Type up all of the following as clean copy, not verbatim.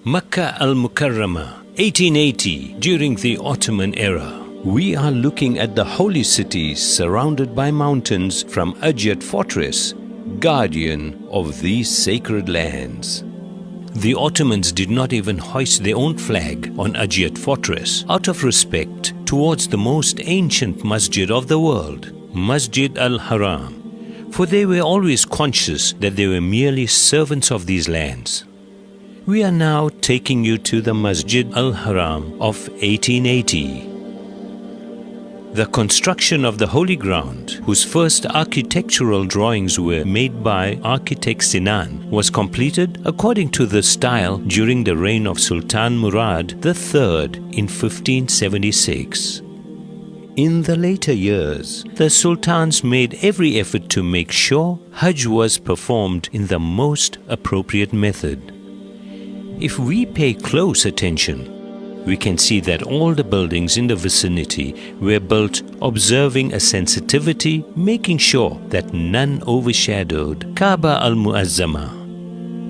Mekkah Al Mukarramah, 1880, during the Ottoman era. We are looking at the holy city surrounded by mountains from Adyat Fortress, guardian of these sacred lands. The Ottomans did not even hoist their own flag on Adyat Fortress out of respect towards the most ancient masjid of the world, Masjid al-Haram, for they were always conscious that they were merely servants of these lands. We are now taking you to the Masjid al-Haram of 1880. The construction of the Holy Ground, whose first architectural drawings were made by architect Sinan, was completed according to the style during the reign of Sultan Murad III in 1576. In the later years, the sultans made every effort to make sure Hajj was performed in the most appropriate method. If we pay close attention, we can see that all the buildings in the vicinity were built observing a sensitivity, making sure that none overshadowed Kaaba al-Muazzama.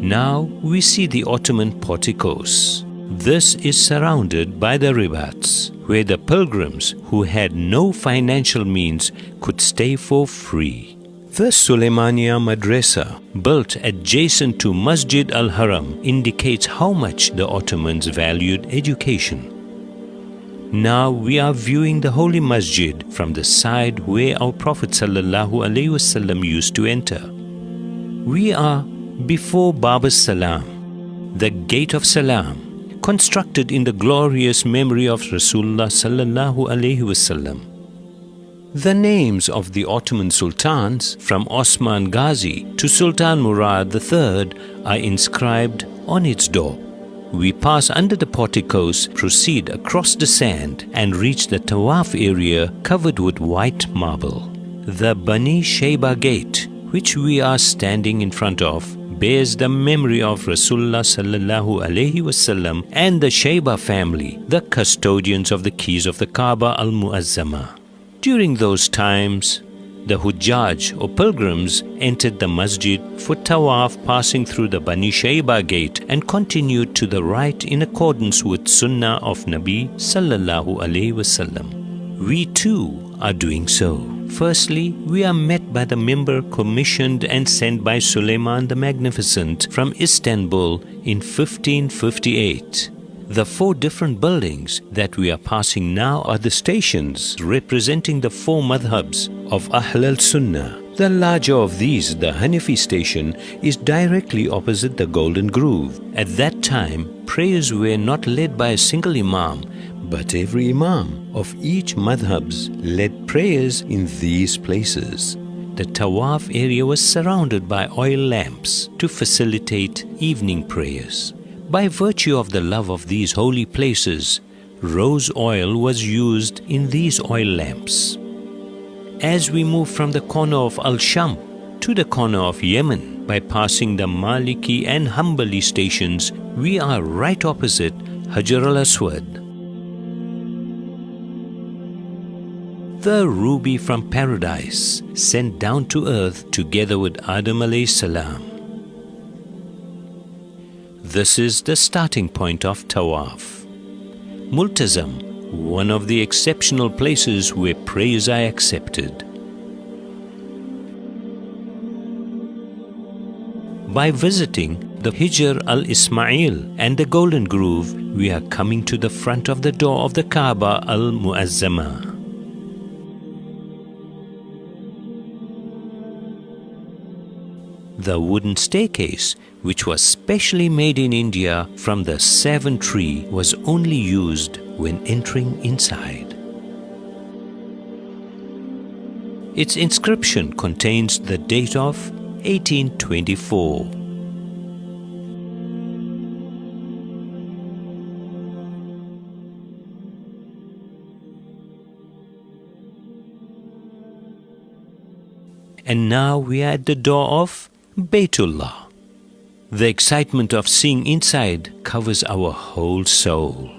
Now we see the Ottoman porticos. This is surrounded by the ribats, where the pilgrims who had no financial means could stay for free. The Suleymaniya Madrasa, built adjacent to Masjid al-Haram, indicates how much the Ottomans valued education. Now we are viewing the Holy Masjid from the side where our Prophet ﷺ used to enter. We are before Bab as-Salam, the Gate of Salam, constructed in the glorious memory of Rasulullah ﷺ. The names of the Ottoman sultans, from Osman Ghazi to Sultan Murad III, are inscribed on its door. We pass under the porticos, proceed across the sand, and reach the Tawaf area covered with white marble. The Bani Shayba Gate, which we are standing in front of, bears the memory of Rasulullah ﷺ and the Shayba family, the custodians of the keys of the Kaaba al-Muazzama. During those times, the Hujjaj or pilgrims entered the masjid for tawaf, passing through the Bani Shayba gate, and continued to the right in accordance with Sunnah of Nabi sallallahu alaihi wasallam. We too are doing so. Firstly, we are met by the member commissioned and sent by Suleiman the Magnificent from Istanbul in 1558. The 4 different buildings that we are passing now are the stations representing the 4 madhabs of Ahl al-Sunnah. The larger of these, the Hanafi station, is directly opposite the Golden Groove. At that time, prayers were not led by a single imam, but every imam of each madhabs led prayers in these places. The Tawaf area was surrounded by oil lamps to facilitate evening prayers. By virtue of the love of these holy places, rose oil was used in these oil lamps. As we move from the corner of Al-Sham to the corner of Yemen, by passing the Maliki and Hanbali stations, we are right opposite Hajar al-Aswad. The ruby from paradise, sent down to earth together with Adam alayhi salam. This is the starting point of Tawaf. Multazam, one of the exceptional places where prayers are accepted. By visiting the Hijr al-Ismail and the Golden Groove, we are coming to the front of the door of the Kaaba al-Muazzama. The wooden staircase, which was specially made in India from the savan tree, was only used when entering inside. Its inscription contains the date of 1824. And now we are at the door of Baytullah. The excitement of seeing inside covers our whole soul.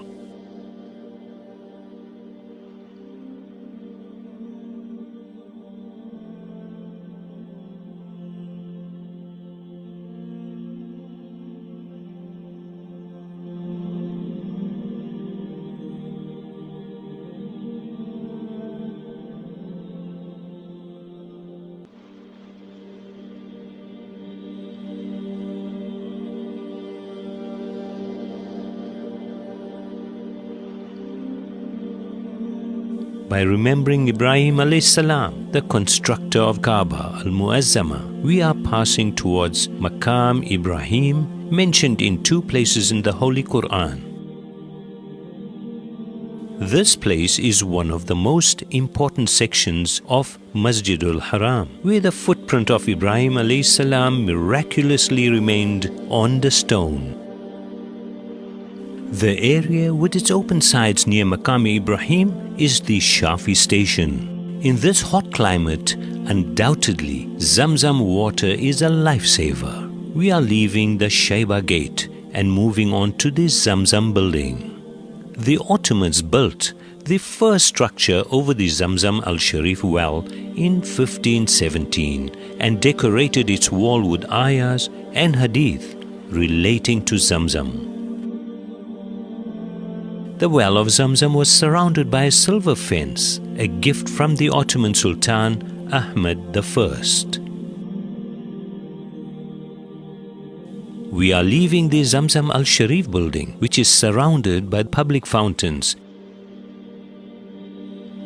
by remembering Ibrahim alayhi salam, the constructor of Kaaba Al Mukarramah, we are passing towards Maqam Ibrahim, mentioned in 2 places in the Holy Quran. This place is one of the most important sections of Masjidul Haram, where the footprint of Ibrahim alayhi salam miraculously remained on the stone. The area with its open sides near Maqam Ibrahim is the Shafi station. In this hot climate, undoubtedly, Zamzam water is a lifesaver. We are leaving the Shaiba gate and moving on to the Zamzam building. The Ottomans built the first structure over the Zamzam al-Sharif well in 1517 and decorated its wall with ayahs and hadith relating to Zamzam. The well of Zamzam was surrounded by a silver fence, a gift from the Ottoman Sultan Ahmed I. We are leaving the Zamzam al-Sharif building, which is surrounded by public fountains,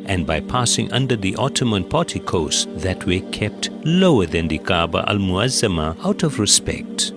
and by passing under the Ottoman porticos that were kept lower than the Kaaba Al Mukarramah out of respect.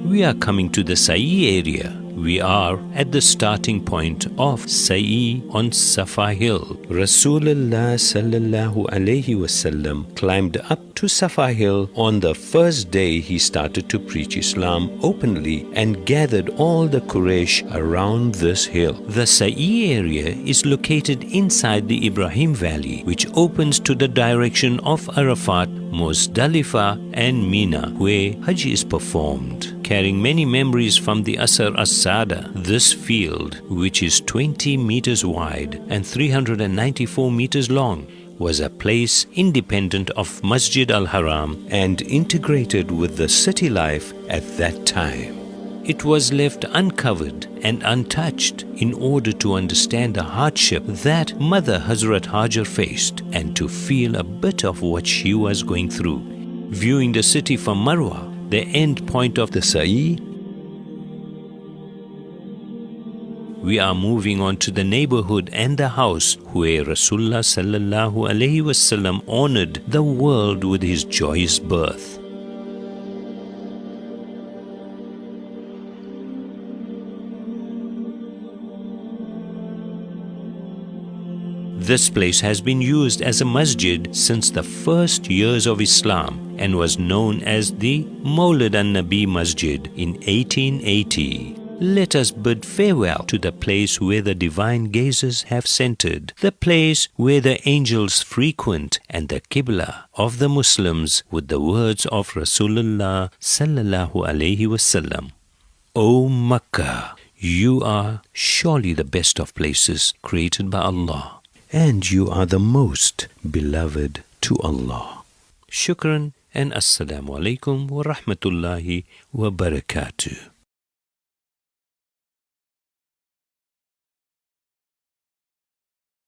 We are coming to the Sa'i area. We are at the starting point of Sa'i on Safa Hill. Rasulullah sallallahu alayhi wasallam climbed up to Safa Hill on the first day he started to preach Islam openly and gathered all the Quraysh around this hill. The Sa'i area is located inside the Ibrahim Valley, which opens to the direction of Arafat, Muzdalifah and Mina, where Hajj is performed. Carrying many memories from the Asr as-Sada, this field, which is 20 meters wide and 394 meters long, was a place independent of Masjid al-Haram and integrated with the city life at that time. It was left uncovered and untouched in order to understand the hardship that Mother Hazrat Hajar faced and to feel a bit of what she was going through. Viewing the city from Marwa, the end point of the Sa'i, we are moving on to the neighborhood and the house where Rasulullah sallallahu alaihi wasallam honored the world with his joyous birth. This place has been used as a masjid since the first years of Islam and was known as the Mawlid an-Nabi Masjid in 1880. Let us bid farewell to the place where the divine gazes have centered, the place where the angels frequent, and the Qibla of the Muslims with the words of Rasulullah sallallahu alaihi wasallam. O Makkah, you are surely the best of places created by Allah, and you are the most beloved to Allah. Shukran and Assalamu alaikum wa rahmatullahi wa barakatuh.